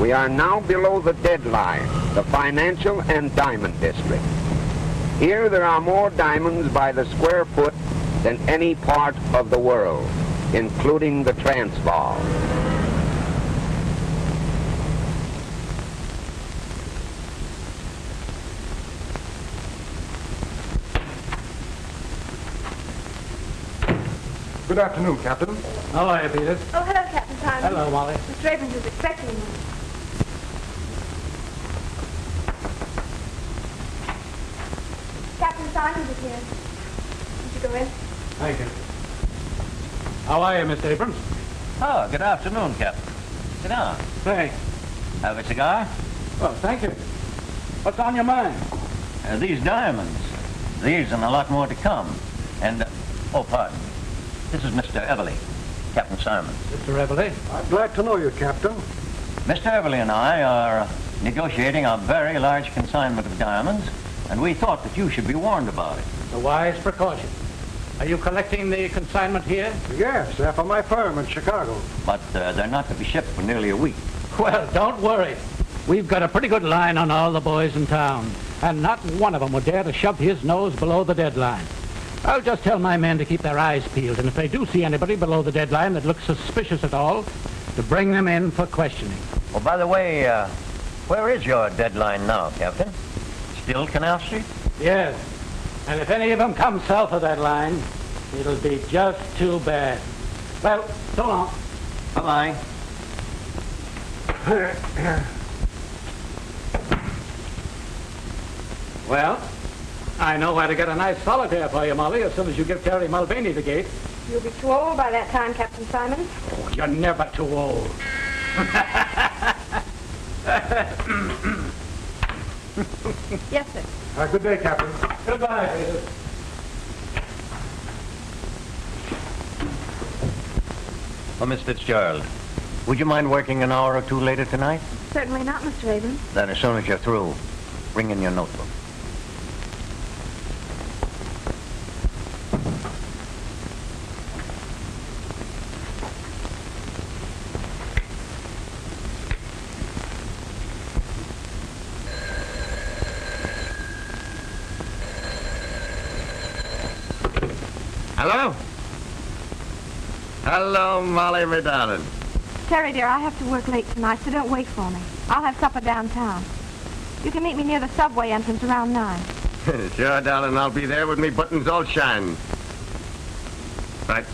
We are now below the deadline, the financial and diamond district. Here there are more diamonds by the square foot than any part of the world, including the Transvaal. Good afternoon, Captain. How are you, Peter? Oh, hello, Captain Simon. Hello, Molly. Mr. Abrams is expecting you. Captain Simon is here. Would you go in? Thank you. How are you, Mr. Abrams? Oh, good afternoon, Captain. Sit down. Thanks. Have a cigar? Well, thank you. What's on your mind? These diamonds. These and a lot more to come. And, oh, pardon. This is Mr. Everly, Captain Simon. Mr. Everly? I'm glad to know you, Captain. Mr. Everly and I are negotiating a very large consignment of diamonds, and we thought that you should be warned about it. A wise precaution. Are you collecting the consignment here? Yes, for my firm in Chicago. But they're not to be shipped for nearly a week. Well, don't worry. We've got a pretty good line on all the boys in town, and not one of them would dare to shove his nose below the deadline. I'll just tell my men to keep their eyes peeled, and if they do see anybody below the deadline that looks suspicious at all, to bring them in for questioning. Oh, by the way, where is your deadline now, Captain? Still Canal Street? Yes, and if any of them come south of that line, it'll be just too bad. Well, so long. Bye-bye. Well, I know where to get a nice solitaire for you, Molly, as soon as you give Terry Mulvaney the gate. You'll be too old by that time, Captain Simon. Oh, you're never too old. Yes, sir. Good day, Captain. Goodbye, Peter. Oh, Miss Fitzgerald, would you mind working an hour or two later tonight? Certainly not, Mr. Abrams. Then as soon as you're through, bring in your notebook. Hello? Hello, Molly, my darling. Terry, dear, I have to work late tonight, so don't wait for me. I'll have supper downtown. You can meet me near the subway entrance around 9. Sure, darling, I'll be there with me buttons all shined. Right.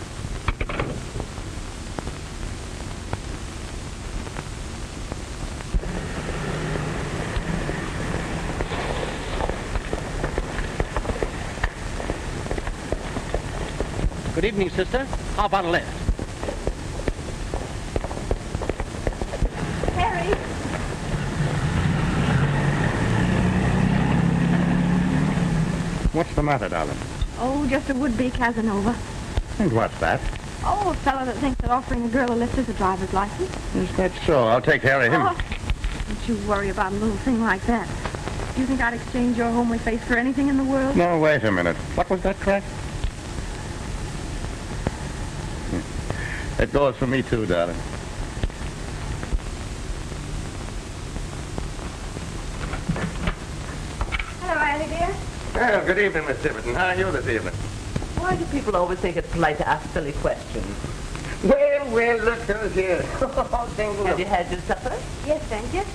Good evening, sister. How about a lift? Terry! What's the matter, darling? Oh, just a would-be Casanova. And what's that? Oh, a fellow that thinks that offering a girl a lift is a driver's license. Is that so? I'll take care of him. Oh, don't you worry about a little thing like that. Do you think I'd exchange your homely face for anything in the world? No, wait a minute. What was that crack? It goes for me, too, darling. Hello, Annie, dear. Well, good evening, Miss Tiverton. How are you this evening? Why do people always think it's polite to ask silly questions? Well, look who's here. Have you had your supper? Yes, thank you.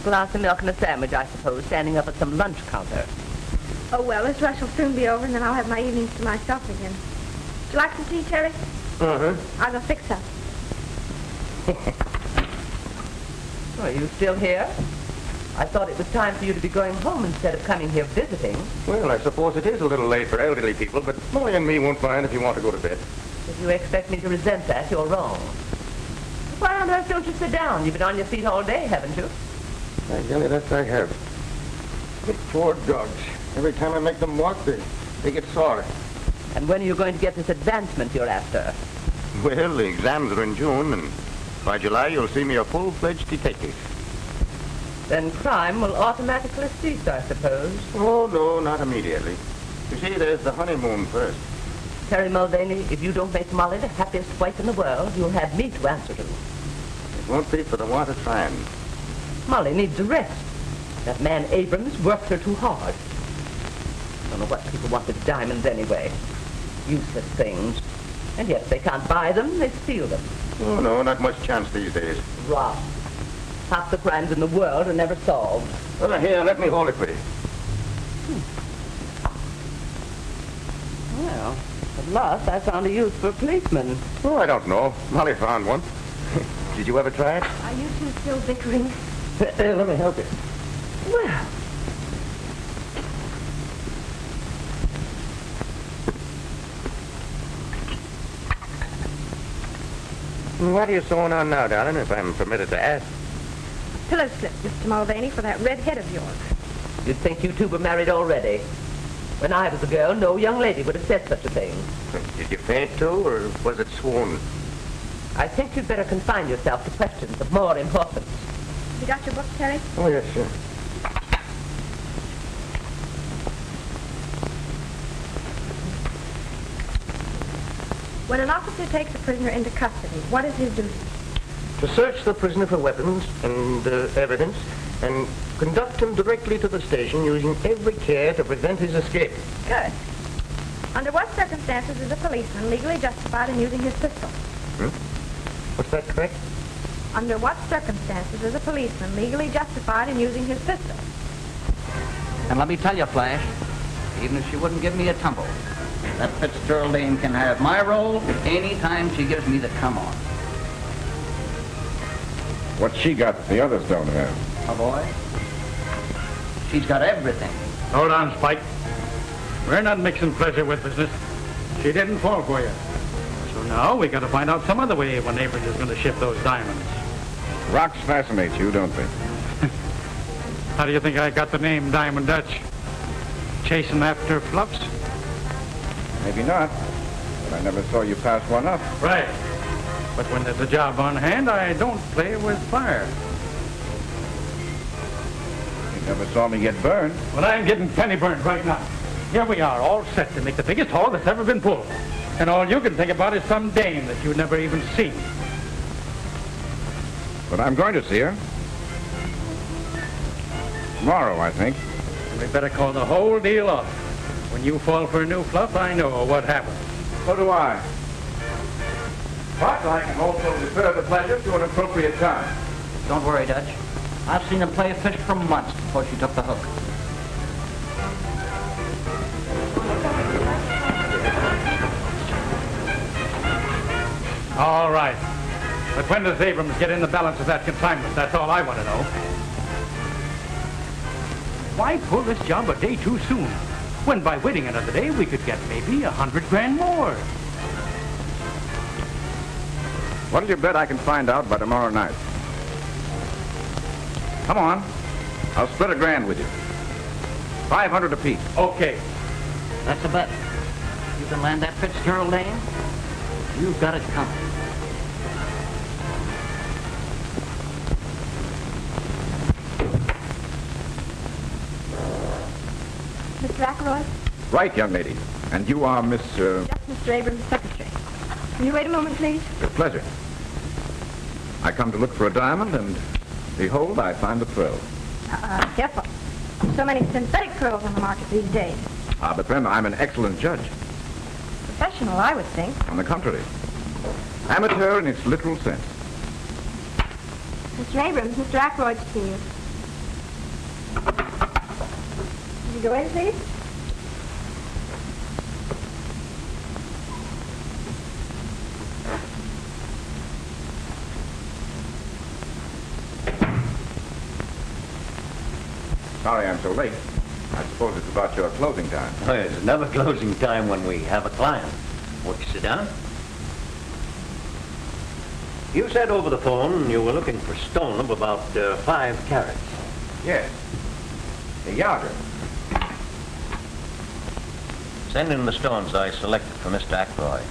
Glass of milk and a sandwich, I suppose, standing up at some lunch counter. Oh, well, this rush will soon be over, and then I'll have my evenings to myself again. Would you like some tea, Terry? Uh-huh. I'll go fix some. Are you still here? I thought it was time for you to be going home instead of coming here visiting. Well, I suppose it is a little late for elderly people, but Molly and me won't mind if you want to go to bed. If you expect me to resent that, you're wrong. Why on earth don't you sit down? You've been on your feet all day, haven't you? I tell you, that I have. The poor dogs. Every time I make them walk, they get sore. And when are you going to get this advancement you're after? Well, the exams are in June, and by July you'll see me a full-fledged detective. Then crime will automatically cease, I suppose. Oh, no, not immediately. You see, there's the honeymoon first. Terry Mulvaney, if you don't make Molly the happiest wife in the world, you'll have me to answer to. Won't be for the want of trying. Molly needs a rest. That man Abrams works her too hard. Don't know what people want with diamonds anyway. Useless things. And yet if they can't buy them, they steal them. Oh, no, not much chance these days. Rob. Half the crimes in the world are never solved. Well, here, let me hold it for you. Well, at last I found a use for a policeman. Oh, I don't know. Molly found one. Did you ever try it? Are you two still bickering? Let me help you. Well, What are you sewing on now, darling, if I'm permitted to ask? Pillow slip, Mr. Mulvaney, for that red head of yours. you'd think you two were married already. When I was a girl, no young lady would have said such a thing. Did you faint too, or was it swoon? I think you'd better confine yourself to questions of more importance. You got your book, Terry? Oh, yes, sure. When an officer takes a prisoner into custody, what is his duty? To search the prisoner for weapons and evidence, and conduct him directly to the station using every care to prevent his escape. Good. Under what circumstances is a policeman legally justified in using his pistol? What's that, correct? Under what circumstances is a policeman legally justified in using his pistol? And let me tell you, Flash, even if she wouldn't give me a tumble, that Fitzgerald dame can have my role any time she gives me the come on. What's she got that the others don't have? Oh, boy. She's got everything. Hold on, Spike. We're not mixing pleasure with business. She didn't fall for you. So now we got to find out some other way when Abrams is going to ship those diamonds. Rocks fascinate you, don't they? How do you think I got the name Diamond Dutch? Chasing after fluffs? Maybe not. But I never saw you pass one up. Right. But when there's a job on hand, I don't play with fire. You never saw me get burned. Well, I'm getting penny burned right now. Here we are, all set to make the biggest haul that's ever been pulled. And all you can think about is some dame that you've never even seen. But I'm going to see her. Tomorrow, I think. And we better call the whole deal off. When you fall for a new fluff, I know what happens. So do I. But I can also defer the pleasure to an appropriate time. Don't worry, Dutch. I've seen her play fish for months before she took the hook. All right. But when does Abrams get in the balance of that consignment? That's all I want to know. Why pull this job a day too soon? When by waiting another day, we could get maybe $100 grand more. What'll you bet I can find out by tomorrow night? Come on. I'll split $1 grand with you. 500 apiece. Okay. That's a bet. You can land that Fitzgerald dame, you've got it coming. Mr. Ackroyd? Right, young lady. And you are Miss, Just Mr. Abrams' secretary. Can you wait a moment, please? With pleasure. I come to look for a diamond, and behold, I find the pearl. Careful. So many synthetic pearls on the market these days. Ah, but then I'm an excellent judge. Professional, I would think. On the contrary. Amateur in its literal sense. Mr. Abrams, Mr. Ackroyd to see you. Will you go in, please? Sorry I'm so late. I suppose it's about your closing time. Oh, it's never closing time when we have a client. Won't you sit down? You said over the phone you were looking for stone of about 5 carats. Yes. A yarder. Send in the stones I selected for Mr. Ackroyd.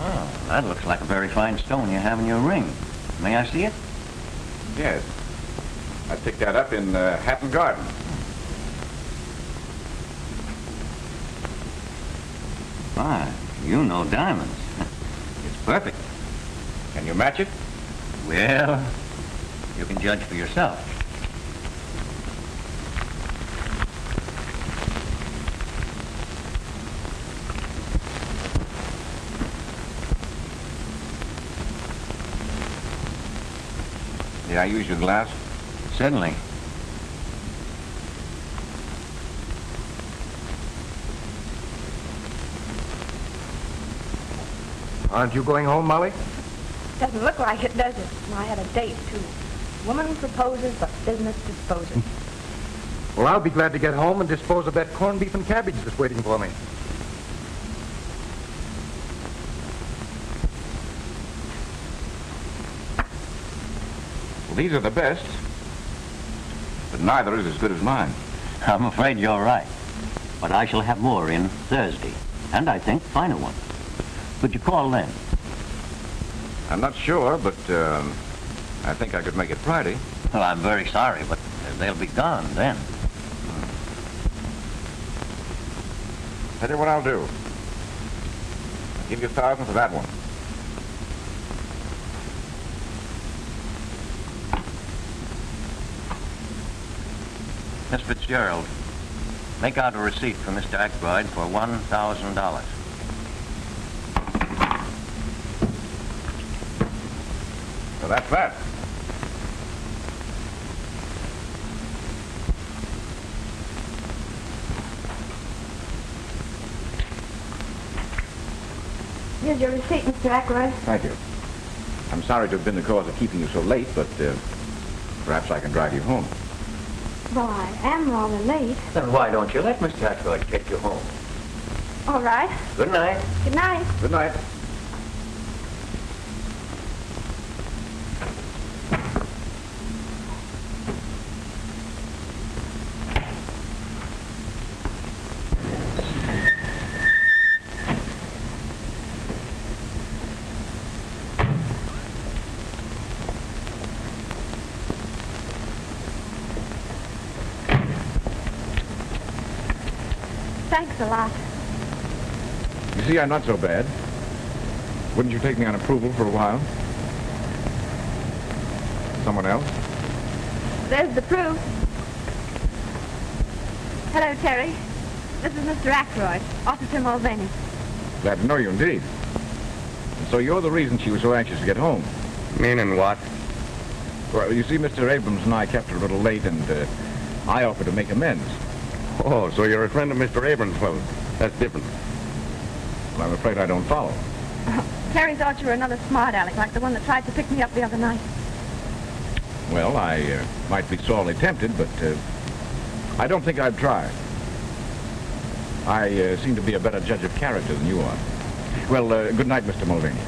Oh, that looks like a very fine stone you have in your ring. May I see it? Yes. I picked that up in Hatton Garden. Fine. You know diamonds. It's perfect. Can you match it? Well, you can judge for yourself. May I use your glass? Certainly. Aren't you going home, Molly? Doesn't look like it, does it? I had a date, too. Woman proposes, but business disposes. Well, I'll be glad to get home and dispose of that corned beef and cabbage that's waiting for me. Well, these are the best, but neither is as good as mine. I'm afraid you're right. But I shall have more in Thursday, and I think finer ones. Would you call then? I'm not sure, but I think I could make it Friday. Well, I'm very sorry, but they'll be gone then. Tell you what I'll do. I'll give you 1,000 for that one. Miss Fitzgerald, make out a receipt for Mr. Ackroyd for $1,000. So that's that. Here's your receipt, Mr. Ackroyd. Thank you. I'm sorry to have been the cause of keeping you so late, but perhaps I can drive you home. Well, I am rather late. Then why don't you let Mr. Ackroyd take you home? All right. Good night. Good night. Good night. Thanks a lot. You see, I'm not so bad. Wouldn't you take me on approval for a while? Someone else? There's the proof. Hello, Terry. This is Mr. Ackroyd, Officer Mulvaney. Glad to know you indeed. And so you're the reason she was so anxious to get home. Meaning what? Well, you see, Mr. Abrams and I kept her a little late, and I offered to make amends. Oh, so you're a friend of Mr. Abrams. Well, that's different. Well, I'm afraid I don't follow. Terry thought you were another smart aleck, like the one that tried to pick me up the other night. Well, I might be sorely tempted, but I don't think I'd try. I seem to be a better judge of character than you are. Well, good night, Mr. Mulvaney.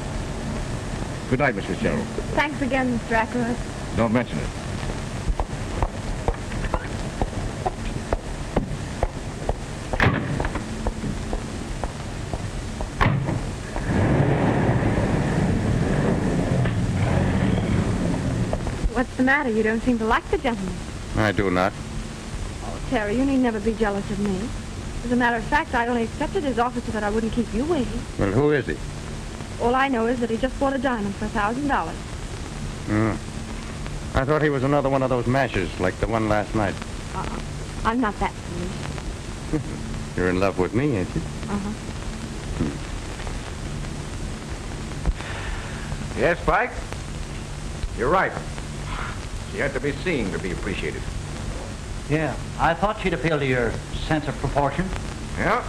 Good night, Miss Fitzgerald. Thanks again, Mr. Ackroyd. Don't mention it. What's the matter? You don't seem to like the gentleman. I do not. Oh, Terry, you need never be jealous of me. As a matter of fact, I only accepted his offer so that I wouldn't keep you waiting. Well, who is he? All I know is that he just bought a diamond for $1,000. I thought he was another one of those mashers, like the one last night. I'm not that foolish. You're in love with me, ain't you? Uh-huh. Yes, Spike? You're right. She had to be seen to be appreciated. Yeah, I thought she'd appeal to your sense of proportion. Yeah?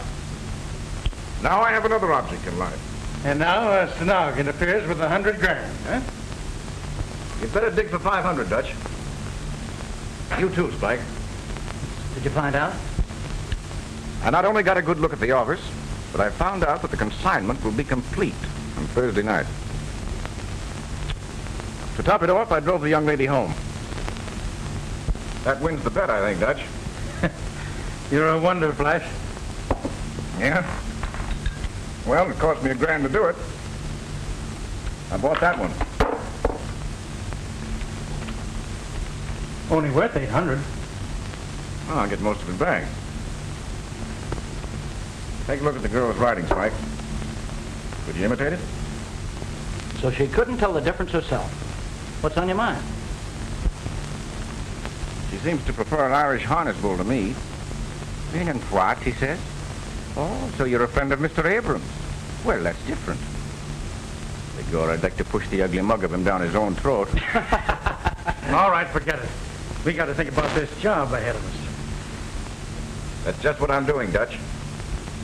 Now I have another object in life. And now Stenog interferes with 100 grand, huh? You'd better dig for 500, Dutch. You too, Spike. Did you find out? I not only got a good look at the office, but I found out that the consignment will be complete on Thursday night. To top it off, I drove the young lady home. That wins the bet, I think, Dutch. You're a wonder, Flash. Yeah? Well, it cost me $1,000 to do it. I bought that one. Only worth 800. Oh, I'll get most of it back. Take a look at the girl's writing, Spike. Could you imitate it? So she couldn't tell the difference herself. What's on your mind? She seems to prefer an Irish harness bull to me. And what, he says? Oh, so you're a friend of Mr. Abrams. Well, that's different. Begor, I'd like to push the ugly mug of him down his own throat. All right, forget it. We got to think about this job ahead of us. That's just what I'm doing, Dutch.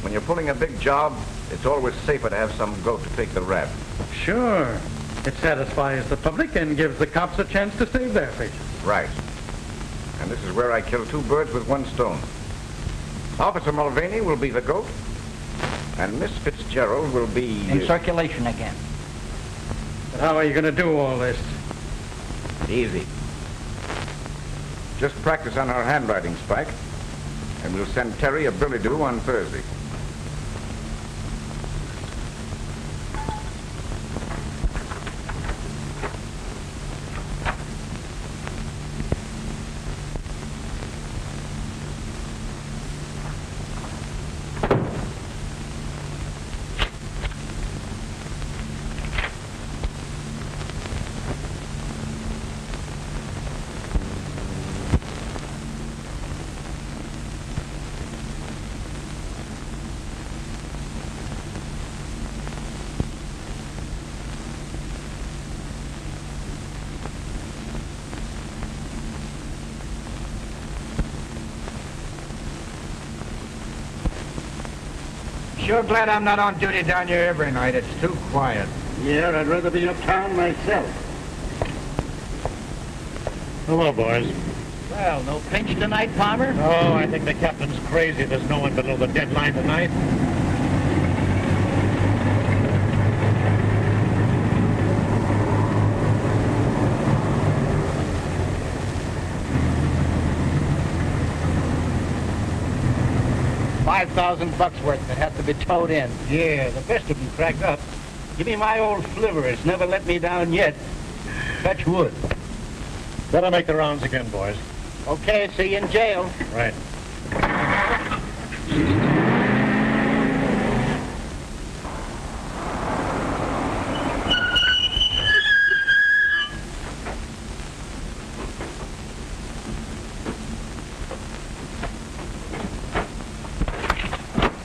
When you're pulling a big job, it's always safer to have some goat to take the rap. Sure. It satisfies the public and gives the cops a chance to save their faces. Right. And this is where I kill two birds with one stone. Officer Mulvaney will be the goat, and Miss Fitzgerald will be... In circulation again. But how are you going to do all this? Easy. Just practice on our handwriting, Spike, and we'll send Terry a billy-do on Thursday. Sure glad I'm not on duty down here every night. It's too quiet. Yeah, I'd rather be uptown myself. Hello, boys. Well, no pinch tonight, Palmer? Oh, I think the captain's crazy. There's no one below the deadline tonight. $5,000 worth that has to be towed in. Yeah, the best of them cracked up. Give me my old flivver. It's never let me down yet. Fetch wood. Better make the rounds again, boys. Okay, see you in jail. Right.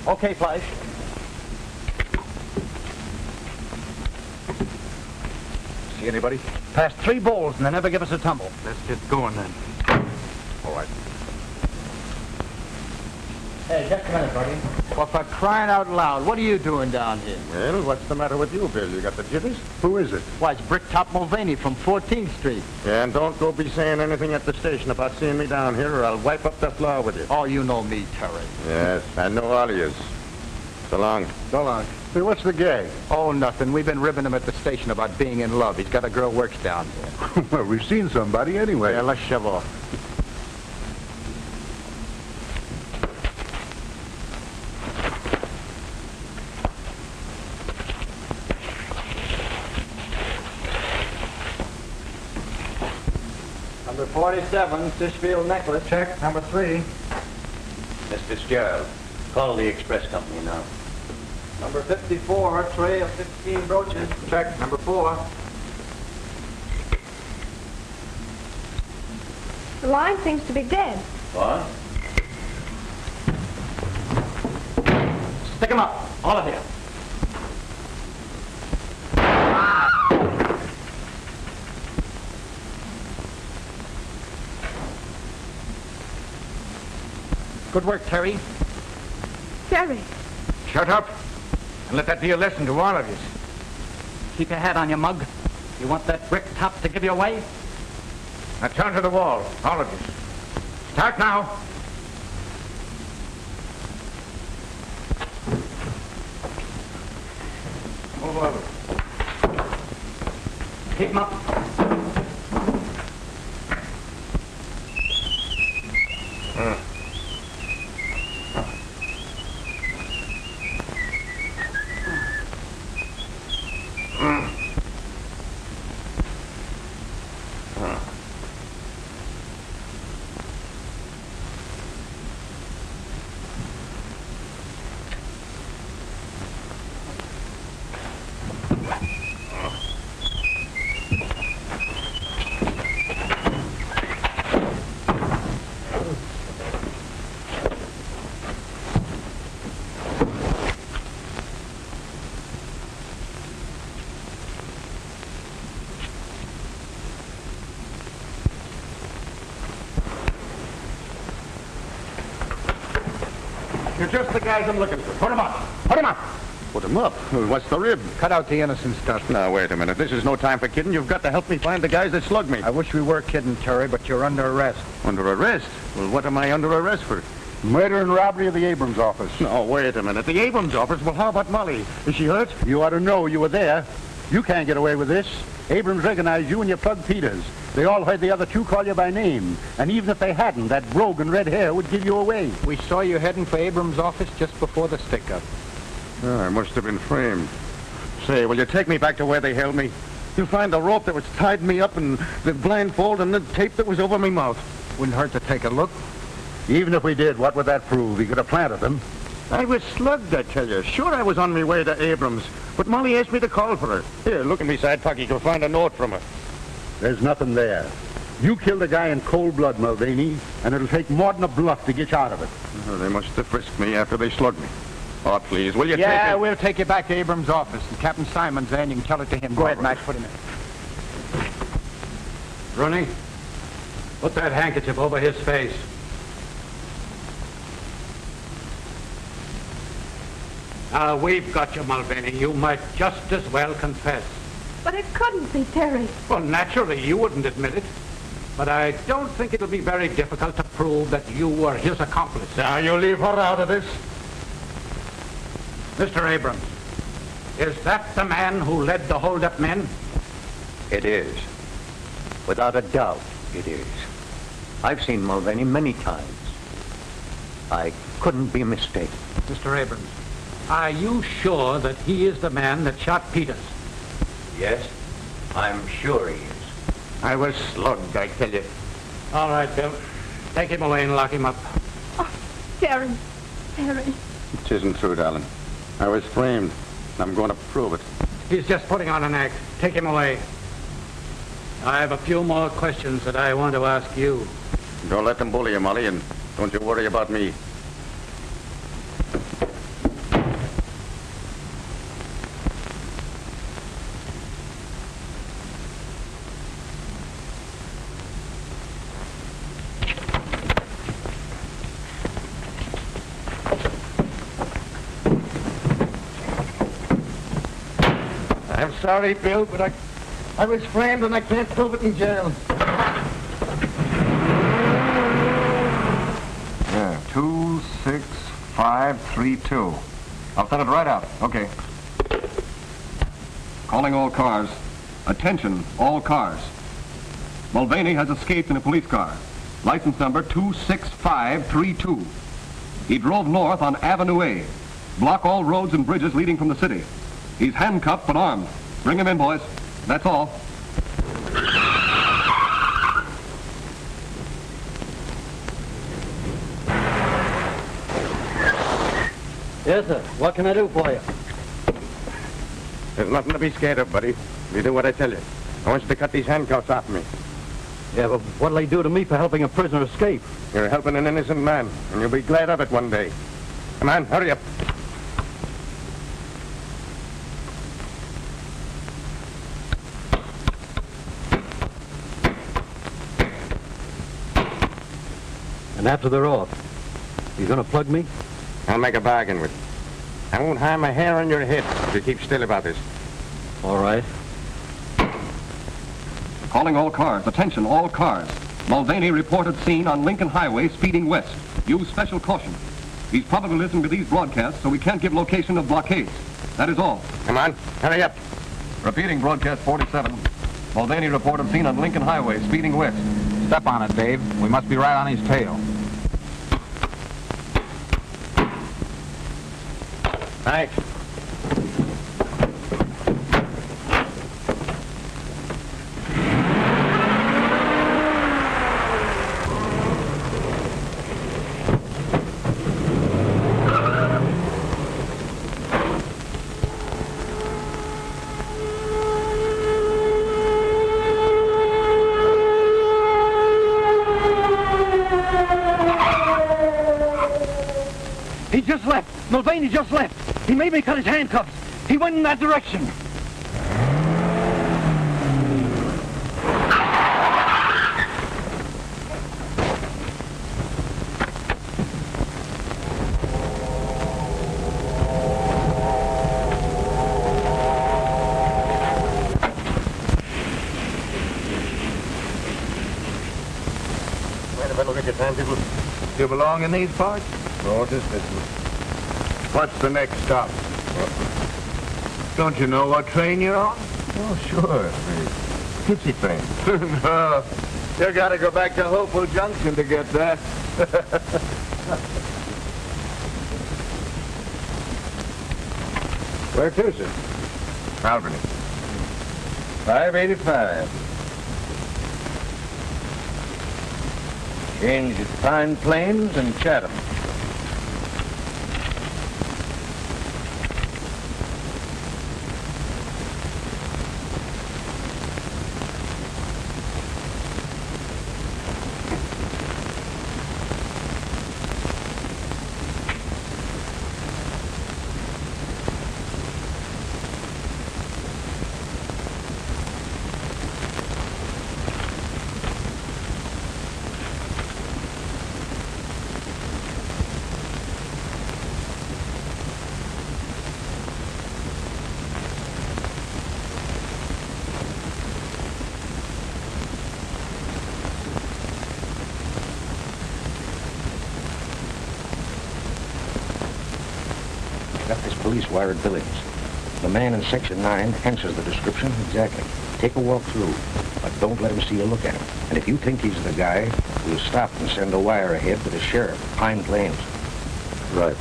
Okay, Flash. See anybody? Passed 3 bowls and they never give us a tumble. Let's get going then. All right. Hey, just a minute, buddy. Well, for crying out loud, what are you doing down here? Well, what's the matter with you, Bill? You got the jitters? Who is it? Why, it's Bricktop Mulvaney from 14th Street. Yeah, and don't go be saying anything at the station about seeing me down here, or I'll wipe up the floor with you. Oh, you know me, Terry. Yes, I know all of yous. So long. So long. Hey, what's the gag? Oh, nothing. We've been ribbing him at the station about being in love. He's got a girl works down here. Well, we've seen somebody anyway. Yeah, let's shove off. Number 47, Fishfield Necklace. Check. Number 3. Miss Fitzgerald, call the express company now. Number 54, tray of 15 brooches. Check. Number 4. The line seems to be dead. What? Stick 'em up, all of you. Good work, Terry. Terry. Shut up, and let that be a lesson to all of you. Keep your hat on your mug. You want that brick top to give you away? Now turn to the wall, all of you. Start now. Move over. Keep 'em up. just the guys I'm looking for. Put him up. Put him up. Put him up? What's the rib? Cut out the innocent stuff. Now, wait a minute. This is no time for kidding. You've got to help me find the guys that slugged me. I wish we were kidding, Terry, but you're under arrest. Under arrest? Well, what am I under arrest for? Murder and robbery of the Abrams office. No, wait a minute. The Abrams office? Well, how about Molly? Is she hurt? You ought to know you were there. You can't get away with this. Abrams recognized you and you plugged Peters. They all heard the other two call you by name. And even if they hadn't, that brogue and red hair would give you away. We saw you heading for Abrams' office just before the stick-up. Oh, I must have been framed. Say, will you take me back to where they held me? You'll find the rope that was tied me up and the blindfold and the tape that was over my mouth. Wouldn't hurt to take a look. Even if we did, what would that prove? He could have planted them. I was slugged, I tell you. Sure, I was on my way to Abrams, but Molly asked me to call for her. Here, look in my side pocket. You'll find a note from her. There's nothing there. You killed a guy in cold blood, Mulvaney, and it'll take more than a bluff to get you out of it. Oh, they must have frisked me after they slugged me. Oh, please, will you take Yeah, me? we'll take you back to Abrams' office. And Captain Simon's there, and you can tell it to him. Go ahead, Max. Put him in. Rooney, put that handkerchief over his face. Now, we've got you, Mulvaney. You might just as well confess. But it couldn't be Terry. Well, naturally, you wouldn't admit it. But I don't think it'll be very difficult to prove that you were his accomplice. Now, you leave her out of this. Mr. Abrams, is that the man who led the hold-up men? It is. Without a doubt, it is. I've seen Mulvaney many times. I couldn't be mistaken. Mr. Abrams, are you sure that he is the man that shot Peters? Yes, I'm sure he is. I was slugged, I tell you. All right, Bill. Take him away and lock him up. Oh, Terry. Terry. It isn't true, darling. I was framed. I'm going to prove it. He's just putting on an act. Take him away. I have a few more questions that I want to ask you. Don't let them bully you, Molly, and don't you worry about me. I'm sorry, Bill, but I was framed and I can't prove it in jail. Yeah, 26532. I'll send it right out. Okay. Calling all cars. Attention, all cars. Mulvaney has escaped in a police car. License number 26532. He drove north on Avenue A. Block all roads and bridges leading from the city. He's handcuffed but armed. Bring him in, boys. That's all. Yes, sir. What can I do for you? There's nothing to be scared of, buddy. You do what I tell you. I want you to cut these handcuffs off me. Yeah, but what'll they do to me for helping a prisoner escape? You're helping an innocent man, and you'll be glad of it one day. Come on, hurry up. And after they're off, you gonna plug me? I'll make a bargain with you. I won't harm a hair on your head if you keep still about this. All right. Calling all cars. Attention, all cars. Mulvaney reported seen on Lincoln Highway speeding west. Use special caution. He's probably listening to these broadcasts, so we can't give location of blockades. That is all. Come on, hurry up. Repeating broadcast 47. Mulvaney reported seen on Lincoln Highway speeding west. Step on it, Dave. We must be right on his tail. Thanks. He just left. Mulvaney just left. He made me cut his handcuffs. He went in that direction. look at your time, people. You belong in these parts? No, just business. What's the next stop? Don't you know what train you're on? Oh, sure. The Tipsy train. No. You gotta go back to Hopewell Junction to get that. Where to, sir? Albany. 585. Change at Pine Plains and Chatham. Got this police wire at Billings. The man in Section 9 answers the description exactly. Take a walk through, but don't let him see you look at him. And if you think he's the guy, we'll stop and send a wire ahead to the sheriff, Pine Plains. Right.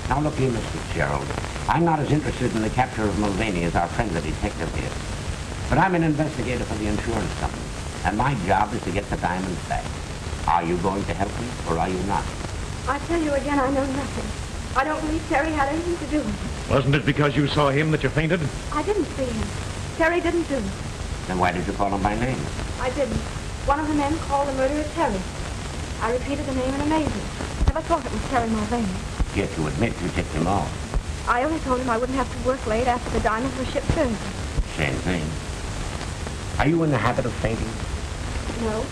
Now look here, Mr. Fitzgerald. I'm not as interested in the capture of Mulvaney as our friend the detective is. But I'm an investigator for the insurance company, and my job is to get the diamonds back. Are you going to help me, or are you not? I tell you again, I know nothing. I don't believe Terry had anything to do with it. Wasn't it because you saw him that you fainted? I didn't see him. Terry didn't do it. Then why did you call him by name? I didn't. One of the men called the murderer Terry. I repeated the name in amazement. Never thought it was Terry Mulvaney. Yet you admit you tipped him off. I only told him I wouldn't have to work late after the diamonds were shipped Thursday. Same thing. Are you in the habit of fainting? No.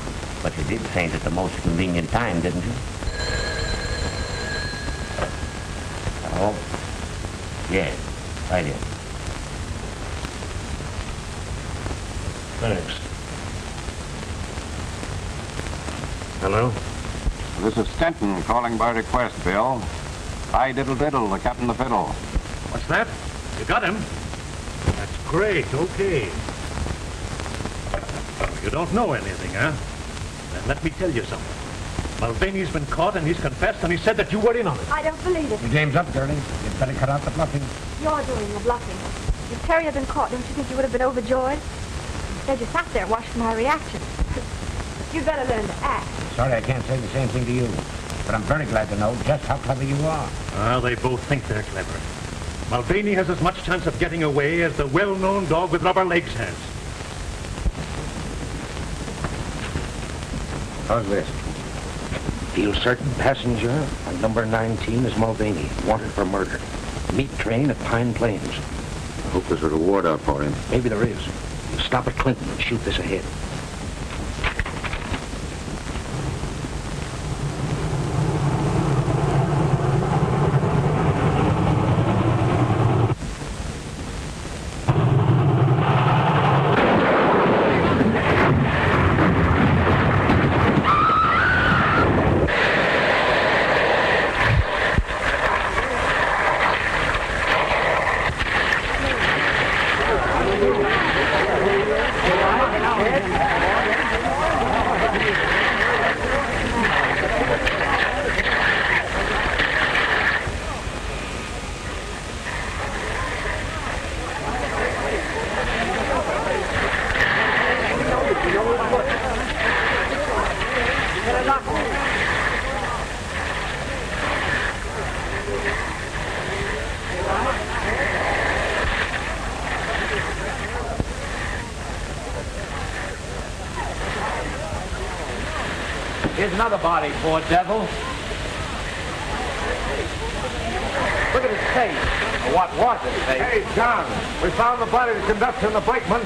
But you did faint at the most convenient time, didn't you? Oh, yes, I did. Thanks. Hello? This is Stenton calling by request, Bill. I diddle, the captain of the fiddle. What's that? You got him? That's great, okay. You don't know anything, huh? Then let me tell you something. Mulvaney's been caught and he's confessed and he said that you were in on it. I don't believe it. Your game's up, girlie. You'd better cut out the bluffing. You're doing the bluffing. If Terry had been caught, don't you think you would have been overjoyed? Instead, you sat there watching my reaction. You'd better learn to act. Sorry I can't say the same thing to you, but I'm very glad to know just how clever you are. Well, they both think they're clever. Mulvaney has as much chance of getting away as the well-known dog with rubber legs has. How's this? Feel certain passenger on number 19 is Mulvaney, wanted for murder. Meet train at Pine Plains. I hope there's a reward out for him. Maybe there is. You stop at Clinton and shoot this ahead. Here's another body, poor devil. Look at his face. Or what was his face? Hey, John, we found the body of the conductor and the brakeman.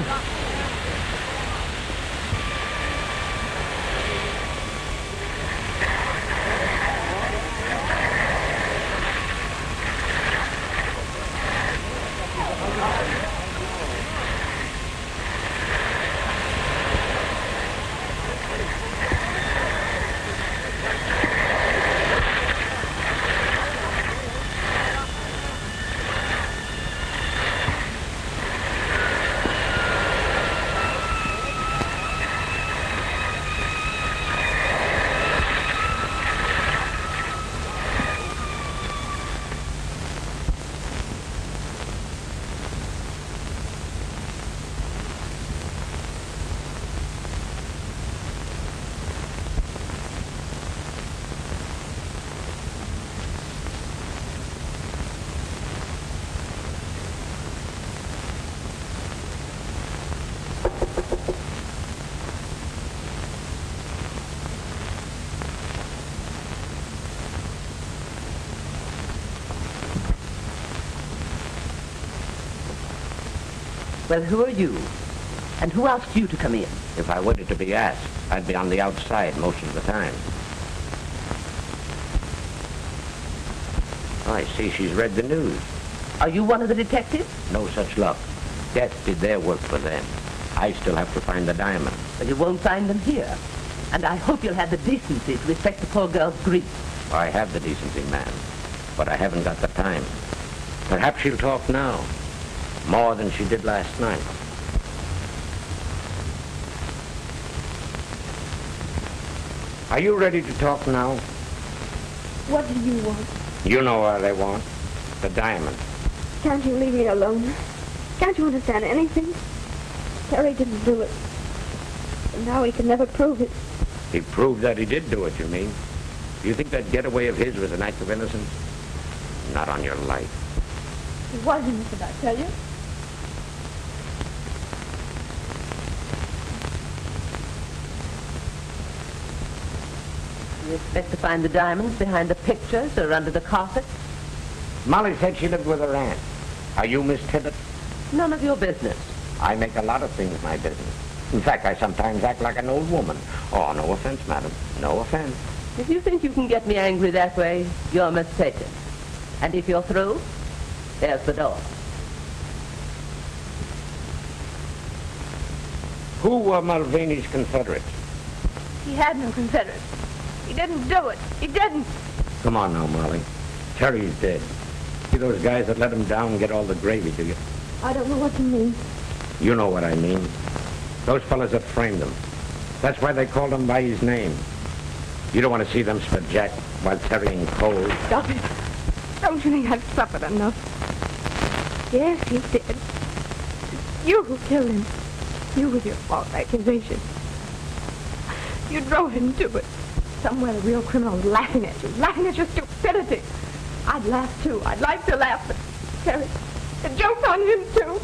Well, who are you? And who asked you to come in? If I waited to be asked, I'd be on the outside most of the time. Oh, I see she's read the news. Are you one of the detectives? No such luck. Death did their work for them. I still have to find the diamond. Well, you won't find them here. And I hope you'll have the decency to respect the poor girl's grief. I have the decency, ma'am, but I haven't got the time. Perhaps she'll talk now, more than she did last night. Are you ready to talk now? What do you want? You know what I want. The diamond. Can't you leave me alone? Can't you understand anything? Terry didn't do it. And now he can never prove it. He proved that he did do it, you mean? Do you think that getaway of his was an act of innocence? Not on your life. He was innocent, I tell you. You expect to find the diamonds behind the pictures or under the carpet? Molly said she lived with her aunt. Are you Miss Tibbet? None of your business. I make a lot of things my business. In fact, I sometimes act like an old woman. Oh, no offense, madam. No offense. If you think you can get me angry that way, you're mistaken. And if you're through, there's the door. Who were Mulvaney's Confederates? He had no Confederates. He didn't do it. He didn't. Come on now, Molly. Terry's dead. See those guys that let him down and get all the gravy, do you? I don't know what you mean. You know what I mean. Those fellas that framed him. That's why they called him by his name. You don't want to see them spit Jack while Terry ain't cold. Stop it. Don't you think I've suffered enough? Yes, he did. You who killed him. You with your false accusation. You drove him to it. Somewhere the real criminal was laughing at your stupidity. I'd laugh too. I'd like to laugh, but Terry, the joke's on him too.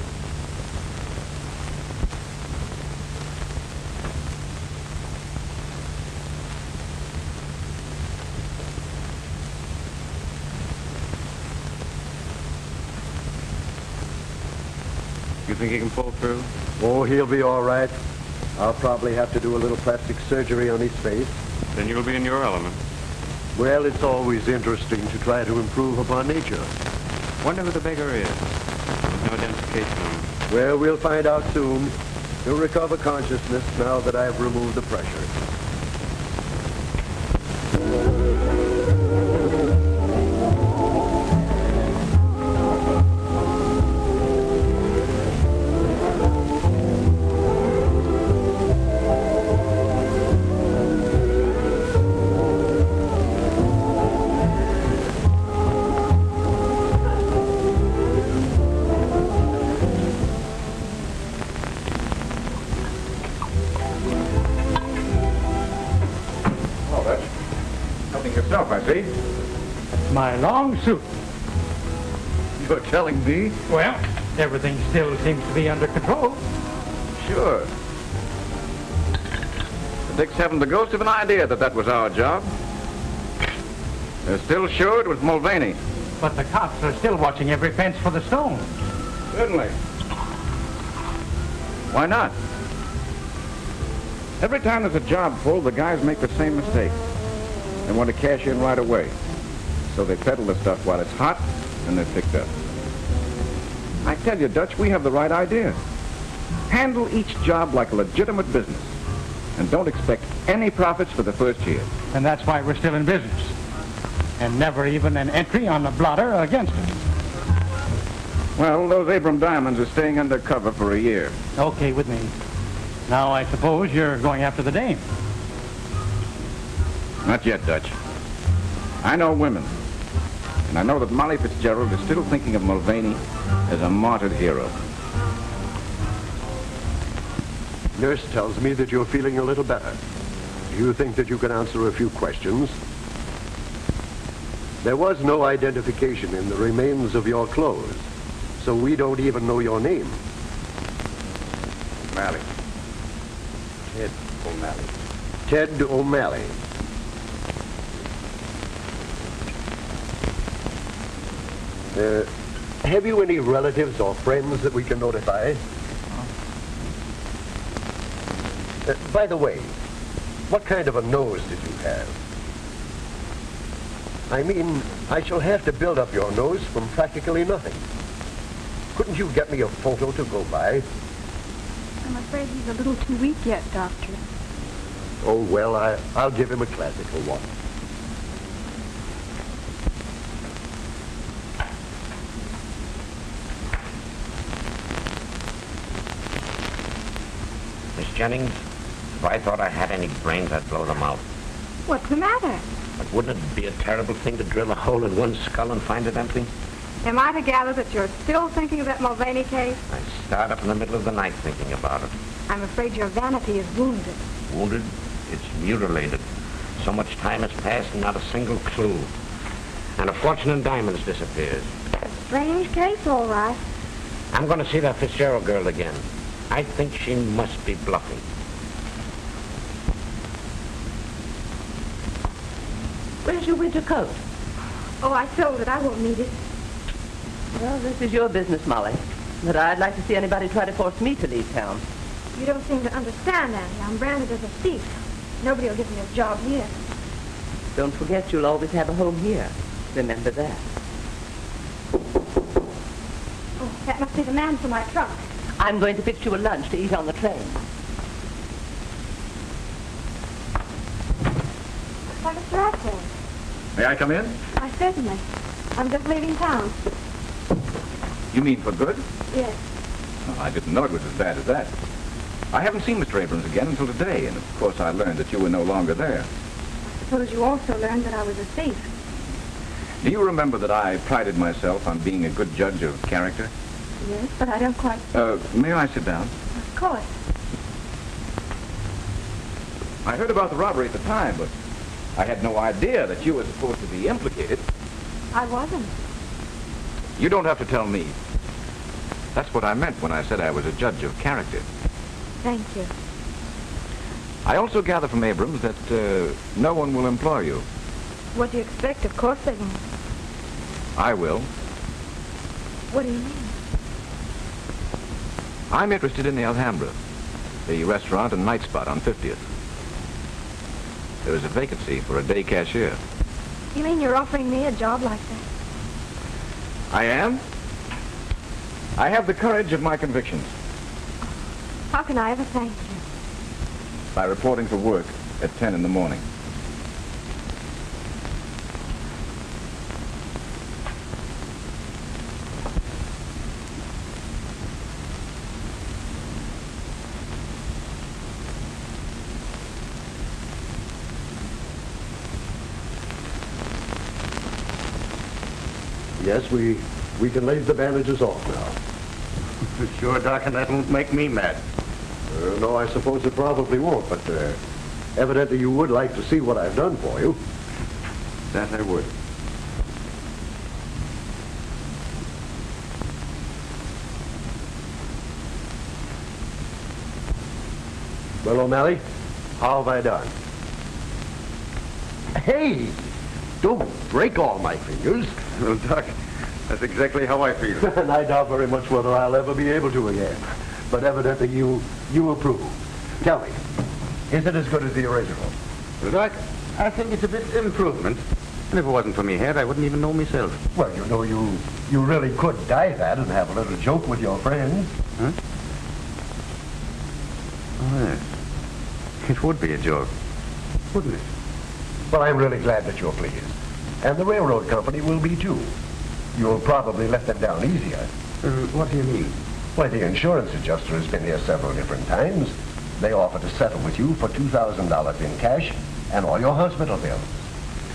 You think he can pull through? Oh, he'll be all right. I'll probably have to do a little plastic surgery on his face. Then you'll be in your element. Well, it's always interesting to try to improve upon nature. Wonder who the beggar is. There's no identification on him. Well, we'll find out soon. He'll recover consciousness now that I've removed the pressure. I see. My long suit. You're telling me? Well, everything still seems to be under control. Sure. The Dicks haven't the ghost of an idea that was our job. They're still sure it was Mulvaney. But the cops are still watching every fence for the stones. Certainly. Why not? Every time there's a job full, the guys make the same mistake. They want to cash in right away. So they peddle the stuff while it's hot, and they're picked up. I tell you, Dutch, we have the right idea. Handle each job like a legitimate business. And don't expect any profits for the first year. And that's why we're still in business. And never even an entry on the blotter against us. Well, those Abram diamonds are staying undercover for a year. Okay with me. Now I suppose you're going after the dame. Not yet, Dutch. I know women. And I know that Molly Fitzgerald is still thinking of Mulvaney as a martyred hero. Nurse tells me that you're feeling a little better. Do you think that you can answer a few questions? There was no identification in the remains of your clothes, so we don't even know your name. O'Malley. Ted O'Malley. Ted O'Malley. Have you any relatives or friends that we can notify? By the way, what kind of a nose did you have? I mean, I shall have to build up your nose from practically nothing. Couldn't you get me a photo to go by? I'm afraid he's a little too weak yet, Doctor. Oh, well, I'll give him a classical one. Miss Jennings, if I thought I had any brains, I'd blow them out. What's the matter? But wouldn't it be a terrible thing to drill a hole in one skull and find it empty? Am I to gather that you're still thinking of that Mulvaney case? I start up in the middle of the night thinking about it. I'm afraid your vanity is wounded. Wounded? It's mutilated. So much time has passed and not a single clue. And a fortune in diamonds disappears. A strange case, all right. I'm going to see that Fitzgerald girl again. I think she must be bluffing. Where's your winter coat? Oh, I sold it. I won't need it. Well, this is your business, Molly. But I'd like to see anybody try to force me to leave town. You don't seem to understand, Annie. I'm branded as a thief. Nobody will give me a job here. Don't forget you'll always have a home here. Remember that. Oh, that must be the man for my trunk. I'm going to fix you a lunch to eat on the train. Looks like a Trout horse. May I come in? Why, certainly. I'm just leaving town. You mean for good? Yes. Oh, I didn't know it was as bad as that. I haven't seen Mr. Abrams again until today, and of course I learned that you were no longer there. I suppose you also learned that I was a thief. Do you remember that I prided myself on being a good judge of character? Yes, but I don't quite... May I sit down? Of course. I heard about the robbery at the time, but I had no idea that you were supposed to be implicated. I wasn't. You don't have to tell me. That's what I meant when I said I was a judge of character. Thank you. I also gather from Abrams that no one will employ you. What do you expect? Of course they won't. I will. What do you mean? I'm interested in the Alhambra, the restaurant and night spot on 50th. There is a vacancy for a day cashier. You mean you're offering me a job like that? I am. I have the courage of my convictions. How can I ever thank you? By reporting for work at 10 in the morning. Yes, we can leave the bandages off now. Sure, Doc, and that won't make me mad. No, I suppose it probably won't, but evidently you would like to see what I've done for you. That I would. Well, O'Malley, how have I done? Hey! Don't break all my fingers. Well, Doc, that's exactly how I feel. And I doubt very much whether I'll ever be able to again. But evidently you approve. Tell me, is it as good as the original? Well, Doc, I think it's a bit improvement. And if it wasn't for me head, I wouldn't even know myself. Well, you know, you really could die that and have a little joke with your friends. Huh? Oh, yes. It would be a joke, wouldn't it? Well, I'm really glad that you're pleased. And the railroad company will be, too. You'll probably let them down easier. What do you mean? Why, the insurance adjuster has been here several different times. They offer to settle with you for $2,000 in cash and all your hospital bills.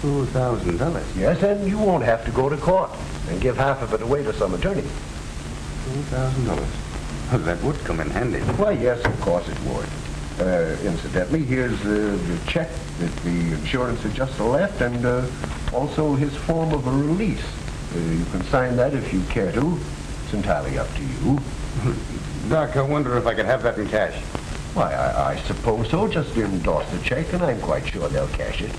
$2,000? Yes, and you won't have to go to court and give half of it away to some attorney. $2,000? Well, that would come in handy. Why, yes, of course it would. Incidentally, here's the check that the insurance adjuster left and also his form of a release. You can sign that if you care to. It's entirely up to you. Doc, I wonder if I could have that in cash. Why, I suppose so. Just endorse the check and I'm quite sure they'll cash it.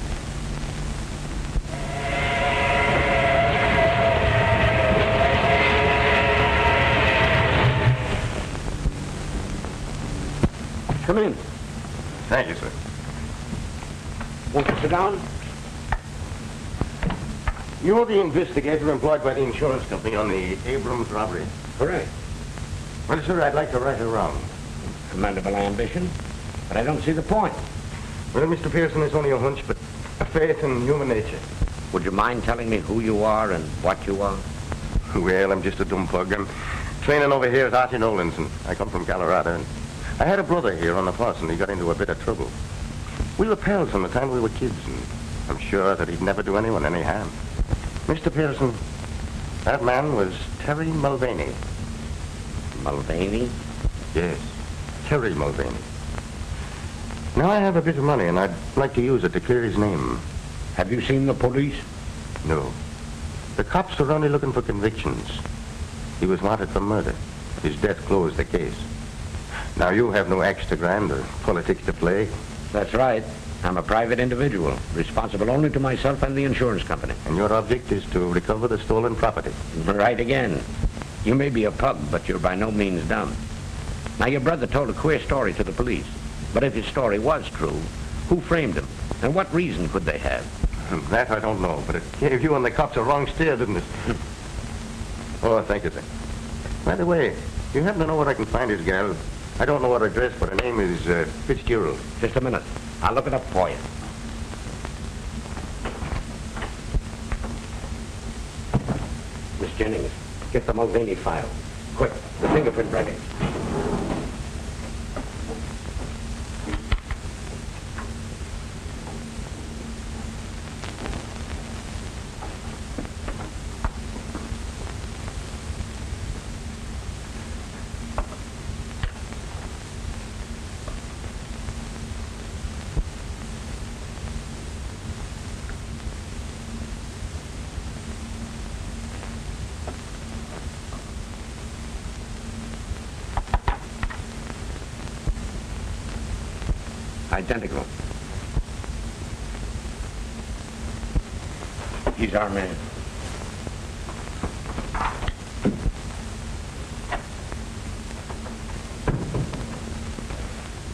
Come in. Thank you, sir. Won't you sit down? You're the investigator employed by the insurance company on the Abrams robbery. Correct. Well, sir, I'd like to right her wrong. Commendable ambition, but I don't see the point. Well, Mr. Pearson, it's only a hunch, but a faith in human nature. Would you mind telling me who you are and what you are? Well, I'm just a dumb plug. I'm training over here at Archie Nolan's, and I come from Colorado. And I had a brother here on the force, and he got into a bit of trouble. We were pals from the time we were kids, and I'm sure that he'd never do anyone any harm. Mr. Pearson, that man was Terry Mulvaney. Mulvaney? Yes, Terry Mulvaney. Now I have a bit of money, and I'd like to use it to clear his name. Have you seen the police? No. The cops are only looking for convictions. He was wanted for murder. His death closed the case. Now you have no axe to grind or politics to play. That's right. I'm a private individual, responsible only to myself and the insurance company. And your object is to recover the stolen property. Right again. You may be a pug, but you're by no means dumb. Now, your brother told a queer story to the police. But if his story was true, who framed him? And what reason could they have? That I don't know, but it gave you and the cops a wrong steer, didn't it? Oh, thank you, sir. By the way, you happen to know where I can find his gal? I don't know her address, but her name is Fitzgerald. Just a minute. I'll look it up for you. Miss Jennings, get the Mulvaney file. Quick, the fingerprint ready. Identical. He's our man.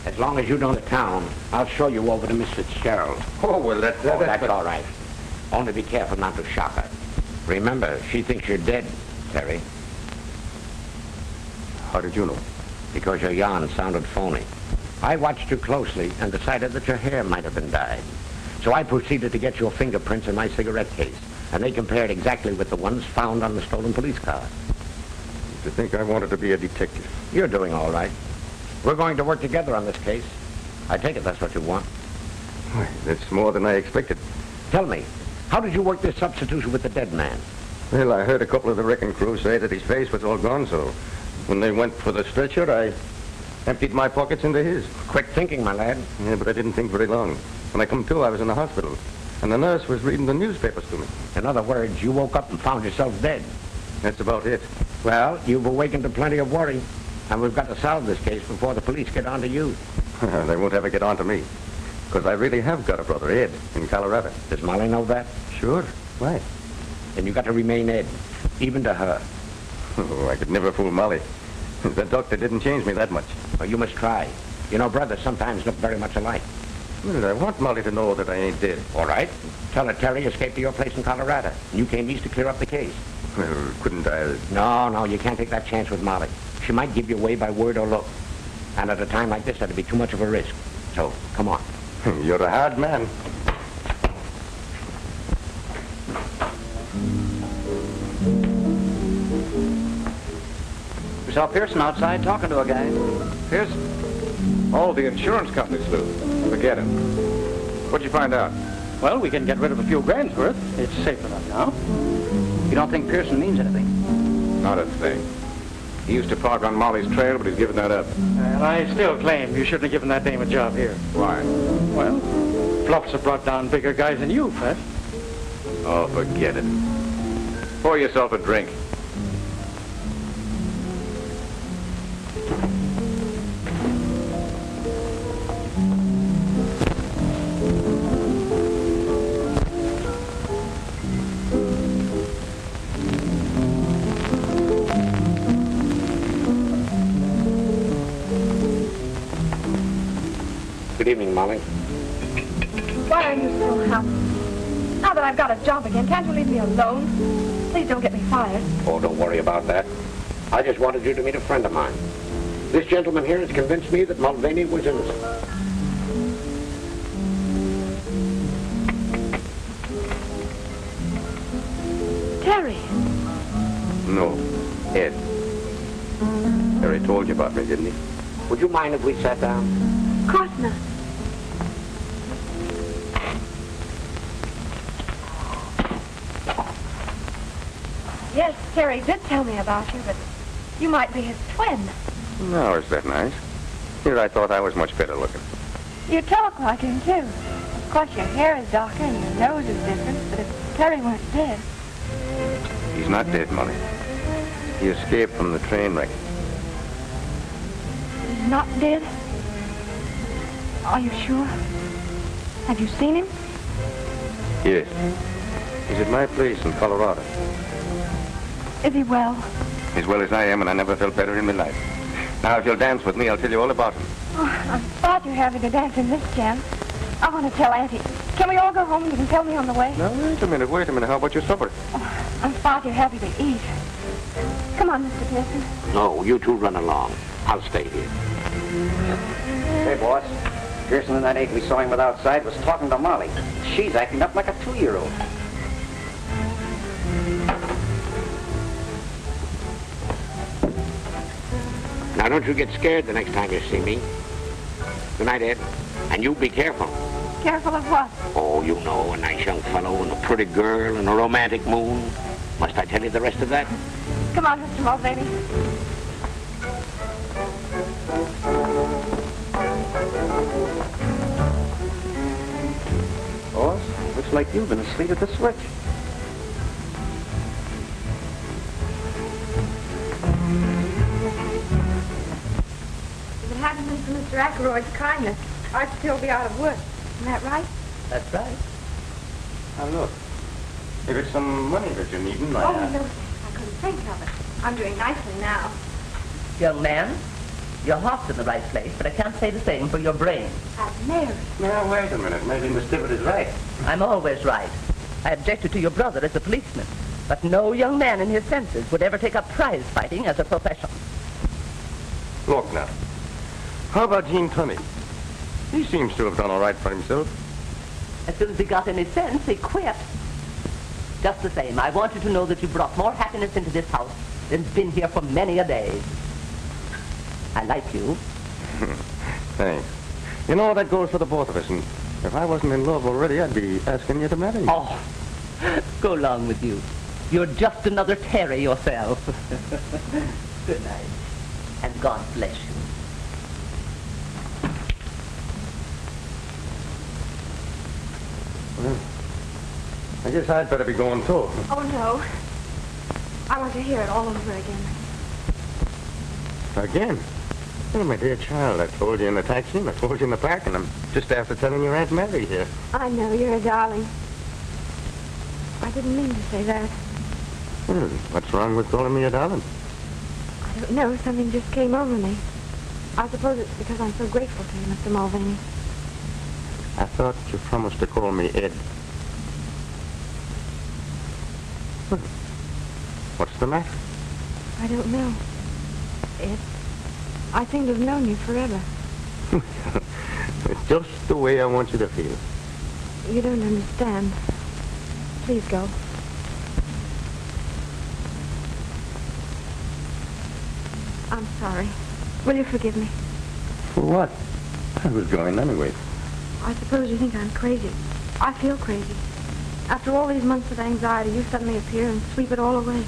As long as you know the town, I'll show you over to Miss Fitzgerald. Oh, well, that's all right. Only be careful not to shock her. Remember, she thinks you're dead, Terry. How did you know? Because your yarn sounded phony. I watched you closely and decided that your hair might have been dyed. So I proceeded to get your fingerprints in my cigarette case, and they compared exactly with the ones found on the stolen police car. Did you think I wanted to be a detective? You're doing all right. We're going to work together on this case. I take it that's what you want. Why, that's more than I expected. Tell me, how did you work this substitution with the dead man? Well, I heard a couple of the wrecking crew say that his face was all gone, so when they went for the stretcher, I emptied my pockets into his. Quick thinking, my lad. Yeah, but I didn't think very long. When I come to, I was in the hospital, and the nurse was reading the newspapers to me. In other words, you woke up and found yourself dead. That's about it. Well, you've awakened to plenty of worry, and we've got to solve this case before the police get on to you. They won't ever get on to me, because I really have got a brother, Ed, in Colorado. Does Molly know that? Sure. Why? Then you got to remain Ed, even to her. Oh, I could never fool Molly. The doctor didn't change me that much. Well, you must try. You know, brothers sometimes look very much alike. Well, I want Molly to know that I ain't dead. All right. Tell her Terry escaped to your place in Colorado, and you came east to clear up the case. Well, couldn't I? No, you can't take that chance with Molly. She might give you away by word or look. And at a time like this, that'd be too much of a risk. So, come on. You're a hard man. We saw Pearson outside talking to a guy. Pearson? Oh, the insurance company sleuth. Forget him. What'd you find out? Well, we can get rid of a few grand's worth. It's safe enough now. You don't think Pearson means anything? Not a thing. He used to park on Molly's trail, but he's given that up. And I still claim you shouldn't have given that dame a job here. Why? Well, Fluffs have brought down bigger guys than you, Fred. Oh, forget it. Pour yourself a drink. Good evening, Molly. Why are you so happy? Now that I've got a job again, can't you leave me alone? Please don't get me fired. Oh, don't worry about that. I just wanted you to meet a friend of mine. This gentleman here has convinced me that Mulvaney was innocent. Terry. No, Ed. Harry told you about me, didn't he? Would you mind if we sat down? Of course not. Yes, Terry did tell me about you, but you might be his twin. No, is that nice? Here, I thought I was much better looking. You talk like him, too. Of course, your hair is darker and your nose is different, but if Terry weren't dead... He's not dead, Molly. He escaped from the train wreck. He's not dead? Are you sure? Have you seen him? Yes. He's at my place in Colorado. Is he well? As well as I am, and I never felt better in my life. Now, if you'll dance with me, I'll tell you all about him. Oh, I'm glad you're having a dance in this jam. I want to tell Auntie. Can we all go home and you can tell me on the way? Now, wait a minute. How about your supper? Oh, I'm glad you're happy to eat. Come on, Mr. Pearson. No, you two run along. I'll stay here. Hey, boss. Pearson and that ape we saw him with outside was talking to Molly. She's acting up like a 2-year-old. Now, don't you get scared the next time you see me. Good night, Ed. And you be careful. Careful of what? Oh, you know, a nice young fellow and a pretty girl and a romantic moon. Must I tell you the rest of that? Come on, Mr. Mulvaney. Boss, looks like you've been asleep at the switch. If it hadn't been for Mr. Ackroyd's kindness, I'd still be out of work. Isn't that right? That's right. Now, look. If it's some money that you're needing, No, I couldn't think of it. I'm doing nicely now. Young man, your heart's in the right place, but I can't say the same for your brain. I've married. Now, wait a minute. Maybe Miss Tibbet is right. I'm always right. I objected to your brother as a policeman, but no young man in his senses would ever take up prize fighting as a profession. Look now. How about Gene Tunney? He seems to have done all right for himself. As soon as he got any sense, he quit. Just the same, I want you to know that you brought more happiness into this house than's been here for many a day. I like you. Thanks. You know, that goes for the both of us, and if I wasn't in love already, I'd be asking you to marry me. Oh, go along with you. You're just another Terry yourself. Good night, and God bless you. Well, I guess I'd better be going, too. Oh, no. I want to hear it all over again. Again? Well, my dear child, I told you in the taxi, and I told you in the park, and I'm just after telling your Aunt Mary here. I know, you're a darling. I didn't mean to say that. Well, what's wrong with calling me a darling? I don't know, something just came over me. I suppose it's because I'm so grateful to you, Mr. Mulvaney. I thought you promised to call me Ed. Well, what's the matter? I don't know. I seem to have known you forever. It's just the way I want you to feel. You don't understand. Please go. I'm sorry. Will you forgive me? For what? I was going anyway. I suppose you think I'm crazy. I feel crazy. After all these months of anxiety, you suddenly appear and sweep it all away.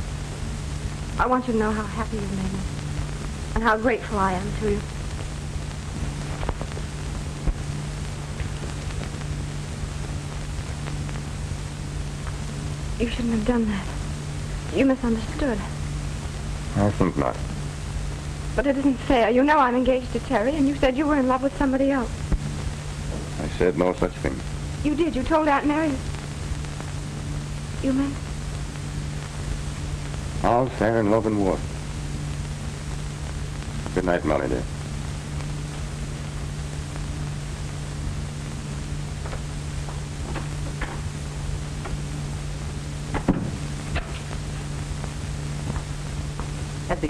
I want you to know how happy you've made me. And how grateful I am to you. You shouldn't have done that. You misunderstood. I think not. But it isn't fair. You know I'm engaged to Terry, and you said you were in love with somebody else. I said no such thing. You did. You told Aunt Mary. You meant? All fair in love and war. Good night, Molly, dear.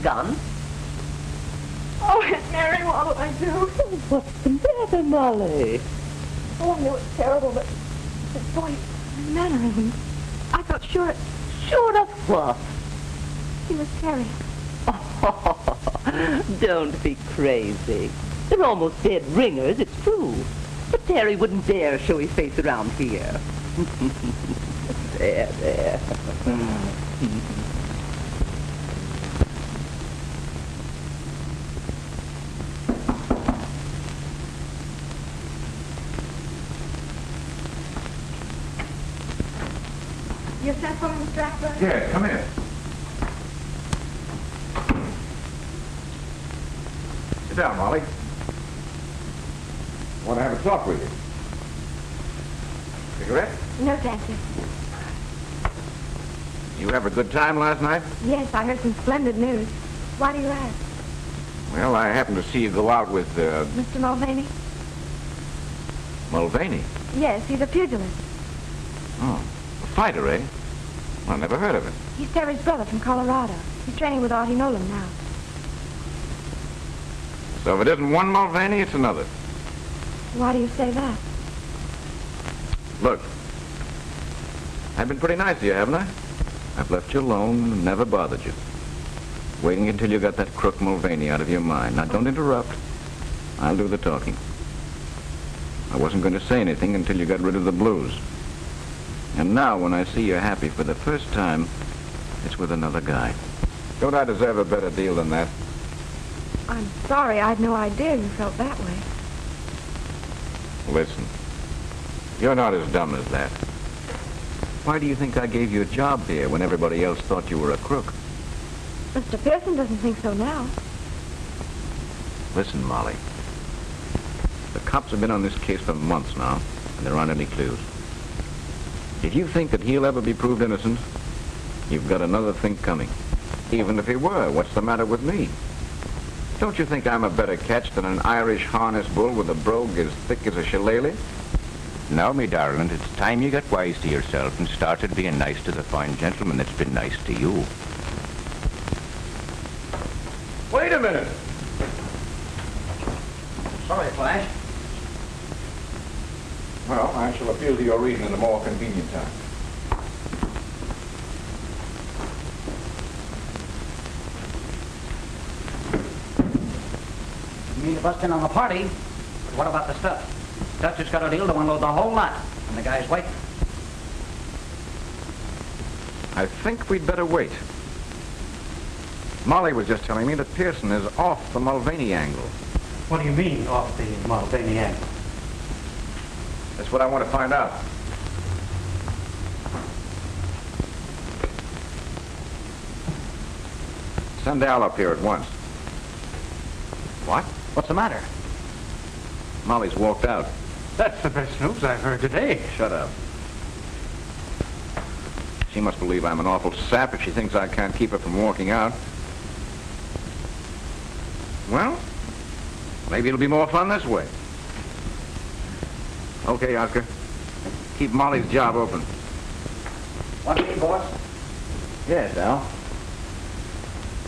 gun. Oh, Aunt Mary, what'll I do? What's the matter, Molly? Oh, I knew it's terrible, but the boy, the mannerism. I felt sure Sure of what? he was Terry. Oh, don't be crazy. They're almost dead ringers, it's true. But Terry wouldn't dare show his face around here. There. You sent for me, Mr. Ackworth? Yeah, come in. Sit down, Molly. Want to have a talk with you. Cigarette? No, thank you. You have a good time last night? Yes, I heard some splendid news. Why do you ask? Well, I happened to see you go out with, Mr. Mulvaney? Mulvaney. Yes, he's a pugilist. Oh, a fighter, eh? Well, I never heard of him. He's Terry's brother from Colorado. He's training with Artie Nolan now. So if it isn't one Mulvaney, it's another. Why do you say that? Look, I've been pretty nice to you, haven't I? I've left you alone and never bothered you. Waiting until you got that crook Mulvaney out of your mind. Now, don't interrupt. I'll do the talking. I wasn't going to say anything until you got rid of the blues. And now, when I see you're happy for the first time, it's with another guy. Don't I deserve a better deal than that? I'm sorry, I'd no idea you felt that way. Listen, you're not as dumb as that. Why do you think I gave you a job here when everybody else thought you were a crook? Mr. Pearson doesn't think so now. Listen, Molly. The cops have been on this case for months now, and there aren't any clues. If you think that he'll ever be proved innocent, you've got another thing coming. Even if he were, what's the matter with me? Don't you think I'm a better catch than an Irish harness bull with a brogue as thick as a shillelagh? Now, me darling, it's time you got wise to yourself and started being nice to the fine gentleman that's been nice to you. Wait a minute. Sorry, Flash. Well, I shall appeal to your reason at a more convenient time. You mean to bust in on the party? But what about the stuff? Dutcher's got a deal to unload the whole lot, and the guy's waiting. I think we'd better wait. Molly was just telling me that Pearson is off the Mulvaney angle. What do you mean, off the Mulvaney angle? That's what I want to find out. Send Al up here at once. What? What's the matter? Molly's walked out. That's the best news I've heard today. Shut up. She must believe I'm an awful sap if she thinks I can't keep her from walking out. Well, maybe it'll be more fun this way. Okay, Oscar. Keep Molly's job open. Want me, boss? Yes, Al.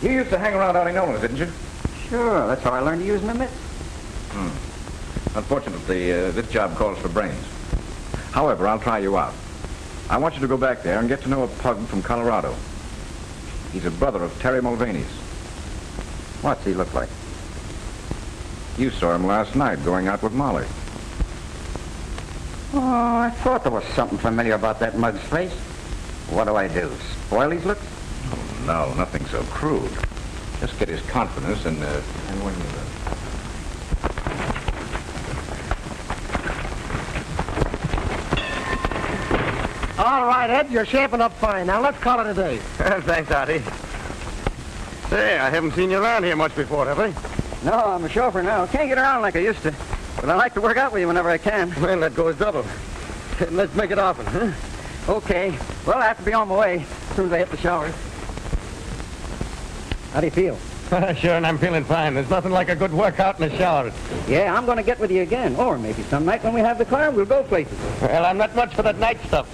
You used to hang around Artie Nolan's, didn't you? Sure, that's how I learned to use my mitts. Unfortunately, this job calls for brains. However, I'll try you out. I want you to go back there and get to know a pug from Colorado. He's a brother of Terry Mulvaney's. What's he look like? You saw him last night going out with Molly. Oh, I thought there was something familiar about that mug's face. What do I do? Spoil his looks? Oh, no, nothing so crude. Just get his confidence and when you... All right, Ed, you're shaping up fine. Now, let's call it a day. Thanks, Artie. Say, I haven't seen you around here much before, have I? No, I'm a chauffeur now. Can't get around like I used to. But I like to work out with you whenever I can. Well, that goes double. Let's make it often, huh? Okay. Well, I have to be on my way as soon as I hit the showers. How do you feel? Sure, and I'm feeling fine. There's nothing like a good workout in the shower. Yeah, I'm going to get with you again. Or maybe some night when we have the car, we'll go places. Well, I'm not much for that night stuff.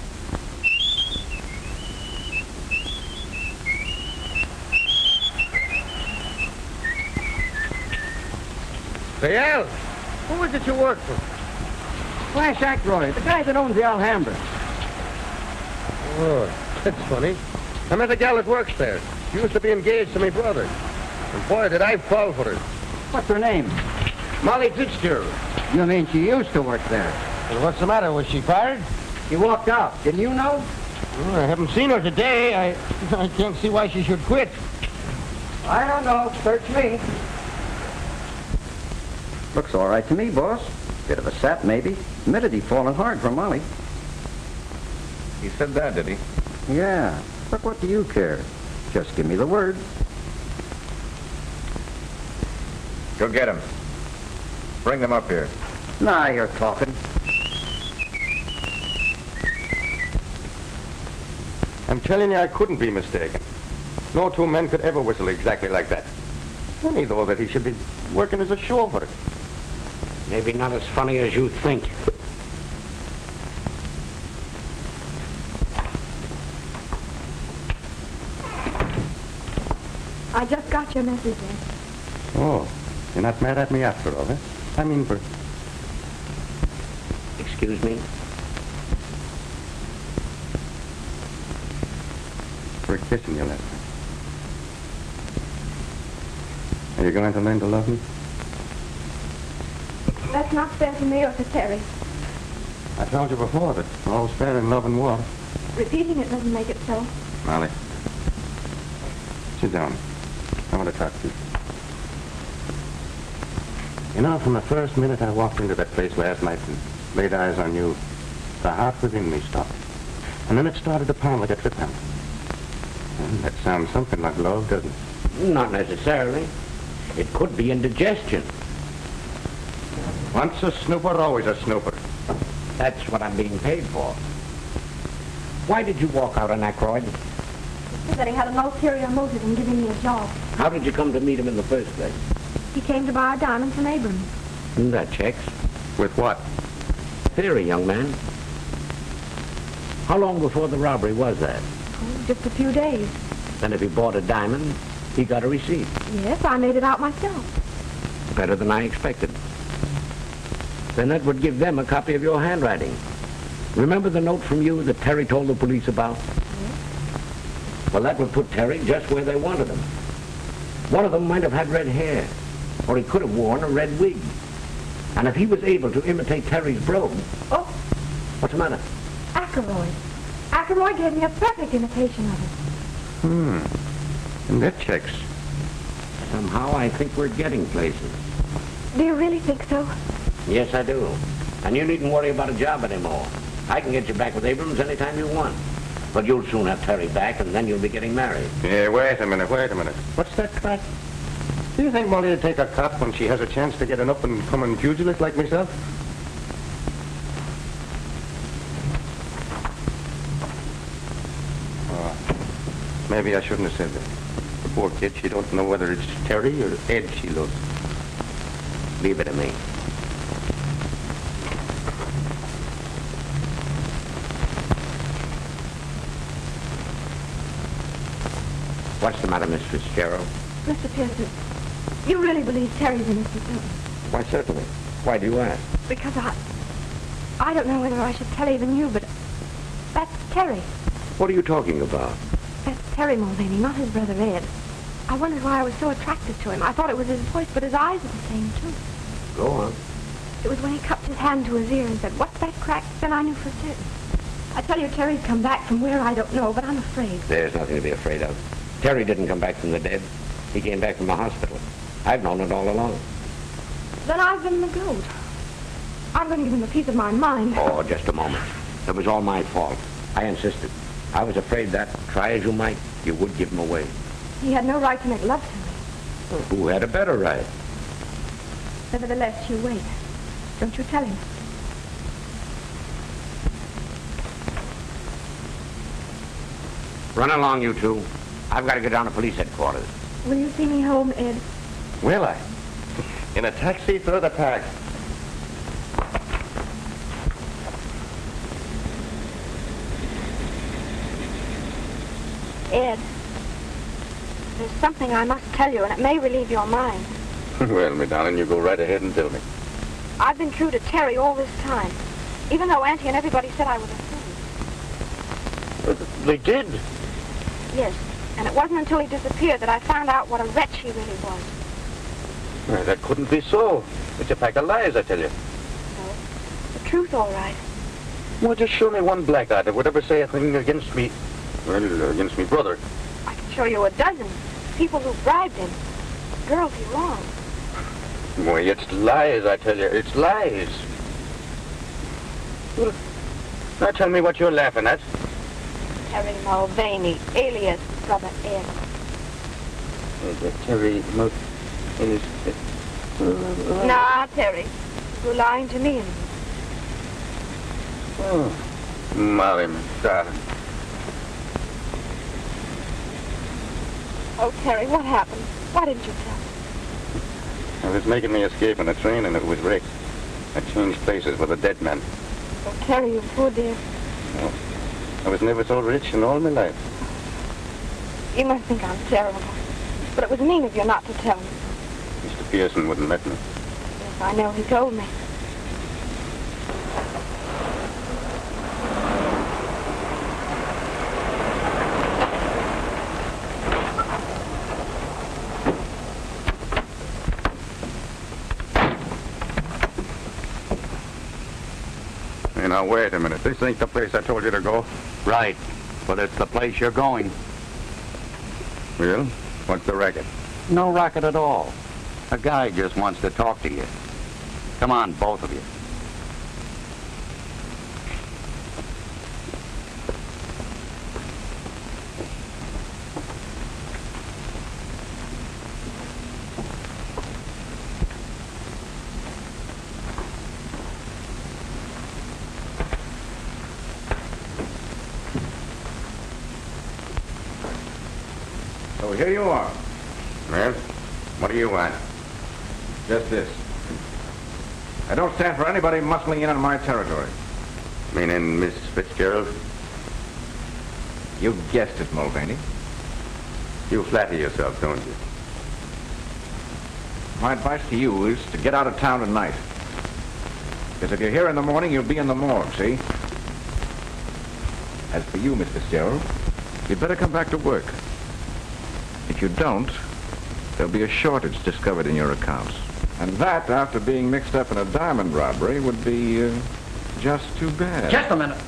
Say, Al, who is it you work for? Flash Ackroyd, the guy that owns the Alhambra. Oh, that's funny. I met a gal that works there. She used to be engaged to my brother. And boy, did I fall for her. What's her name? Molly Fitzgerald. You mean she used to work there? Well, what's the matter? Was she fired? She walked out. Didn't you know? Well, I haven't seen her today. I can't see why she should quit. I don't know. Search me. Looks all right to me, boss. Bit of a sap, maybe. Admitted he'd fallen hard for Molly. He said that, did he? Yeah. But what do you care? Just give me the word. Go get him. Bring them up here. Nah, you're talking. I'm telling you, I couldn't be mistaken. No two men could ever whistle exactly like that. Funny, though, that he should be working as a chauffeur. Maybe not as funny as you think. I just got your message, Ed. Oh, you're not mad at me after all, eh? I mean, for... Excuse me? for kissing you last night. Are you going to learn to love me? That's not fair to me or to Terry. I told you before that all's fair in love and war. Repeating it doesn't make it so. Molly, sit down. I want to talk to you. You know, from the first minute I walked into that place last night and laid eyes on you, the heart within me stopped. And then it started to pound like a trip hammer. And that sounds something like love, doesn't it? Not necessarily. It could be indigestion. Once a snooper, always a snooper. That's what I'm being paid for. Why did you walk out on Ackroyd? He said that he had an ulterior motive in giving me a job. How did you come to meet him in the first place? He came to buy diamonds from Abrams. That checks. With what? Theory, young man. How long before the robbery was that? Oh, just a few days. Then if he bought a diamond, he got a receipt. Yes, I made it out myself. Better than I expected. Then that would give them a copy of your handwriting. Remember the note from you that Terry told the police about? Yes. Well, that would put Terry just where they wanted him. One of them might have had red hair, or he could have worn a red wig. And if he was able to imitate Terry's brogue... Oh! What's the matter? Ackroyd. Ackroyd gave me a perfect imitation of it. And that checks. Somehow I think we're getting places. Do you really think so? Yes, I do. And you needn't worry about a job anymore. I can get you back with Abrams anytime you want. But you'll soon have Terry back, and then you'll be getting married. Yeah, wait a minute. What's that crack? Do you think Molly would take a cop when she has a chance to get an up-and-coming pugilist like myself? Oh, maybe I shouldn't have said that. The poor kid, she don't know whether it's Terry or Ed she loves. Leave it to me. What's the matter, Miss Fitzgerald? Mr. Pearson, you really believe Terry's innocent, don't you? Why, certainly. Why do you ask? Because I don't know whether I should tell even you, but that's Terry. What are you talking about? That's Terry Mulvaney, not his brother Ed. I wondered why I was so attracted to him. I thought it was his voice, but his eyes are the same, too. Go on. It was when he cupped his hand to his ear and said, "What's that crack?" Then I knew for certain. I tell you, Terry's come back from where I don't know, but I'm afraid. There's nothing to be afraid of. Terry didn't come back from the dead. He came back from the hospital. I've known it all along. Then I've been the goat. I'm going to give him a piece of my mind. Oh, just a moment. It was all my fault. I insisted. I was afraid that, try as you might, you would give him away. He had no right to make love to me. Well, who had a better right? Nevertheless, you wait. Don't you tell him. Run along, you two. I've got to get down to police headquarters. Will you see me home, Ed? Will I? In a taxi through the park. Ed, there's something I must tell you, and it may relieve your mind. Well, me darling, you go right ahead and tell me. I've been true to Terry all this time, even though Auntie and everybody said I was a fool. They did? Yes, and it wasn't until he disappeared that I found out what a wretch he really was. Well, that couldn't be so. It's a pack of lies, I tell you. No, the truth, all right. Well, just show me one blackguard that would ever say a thing against me. Well, against me brother. I can show you a dozen. People who bribed him. Girls he wronged. Boy, it's lies, I tell you. It's lies. Well, now tell me what you're laughing at. Terry Mulvaney, alias Brother Ed. Terry Nah, Terry. You're lying to me. Oh, Molly, my darling. Oh, Terry, what happened? Why didn't you tell me? I was making my escape on a train and it was wrecked. I changed places with a dead man. Oh, Terry, you poor dear. Oh, I was never so rich in all my life. You must think I'm terrible. But it was mean of you not to tell me. Mr. Pearson wouldn't let me. Yes, I know. He told me. Hey, now, wait a minute. This ain't the place I told you to go. Right, but it's the place you're going. Well, what's the racket? No racket at all. A guy just wants to talk to you. Come on, both of you. So here you are. Well, what do you want? Just this. I don't stand for anybody muscling in on my territory. Meaning Miss Fitzgerald? You guessed it, Mulvaney. You flatter yourself, don't you? My advice to you is to get out of town tonight. Because if you're here in the morning, you'll be in the morgue, see? As for you, Miss Fitzgerald, you'd better come back to work. If you don't, there'll be a shortage discovered in your accounts. And that, after being mixed up in a diamond robbery, would be just too bad. Just a minute.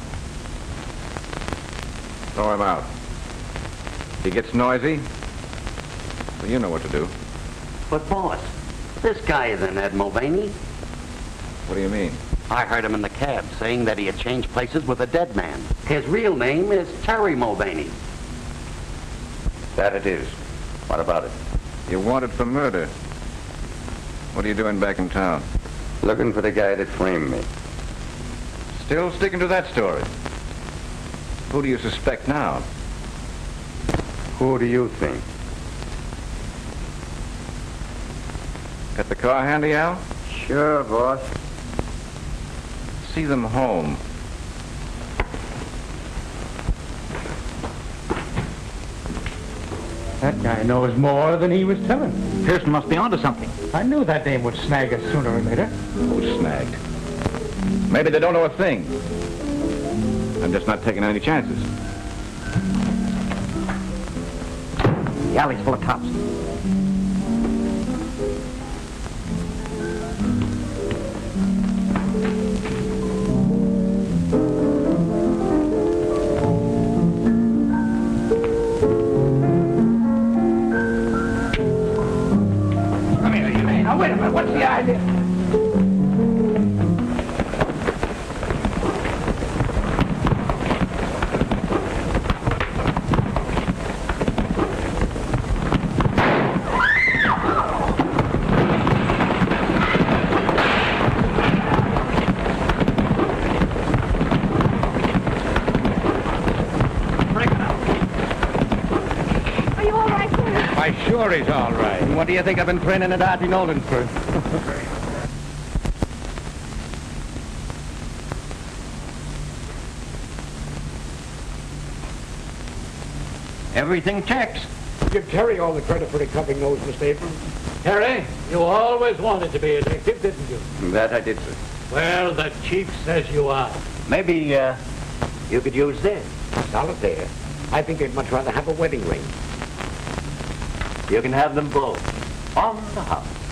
Throw him out. If he gets noisy, well, you know what to do. But, boss, this guy isn't Ed Mulvaney. What do you mean? I heard him in the cab saying that he had changed places with a dead man. His real name is Terry Mulvaney. That it is. What about it? You're wanted for murder. What are you doing back in town? Looking for the guy that framed me. Still sticking to that story. Who do you suspect now? Who do you think? Got the car handy, Al? Sure, boss. See them home. That guy knows more than he was telling. Pearson must be onto something. I knew that dame would snag us sooner or later. Who's snagged? Maybe they don't know a thing. I'm just not taking any chances. The alley's full of cops. Now, wait a minute. What's the idea? Are you all right, Terry? Why, sure he's all right. What do you think I've been training at Artie Nolan's for? Everything checks. Give Terry all the credit for recovering those, Mr. Abrams. Harry, you always wanted to be a detective, didn't you? That I did, sir. Well, the chief says you are. Maybe, you could use this. Solitaire. I think they'd much rather have a wedding ring. You can have them both. On the house.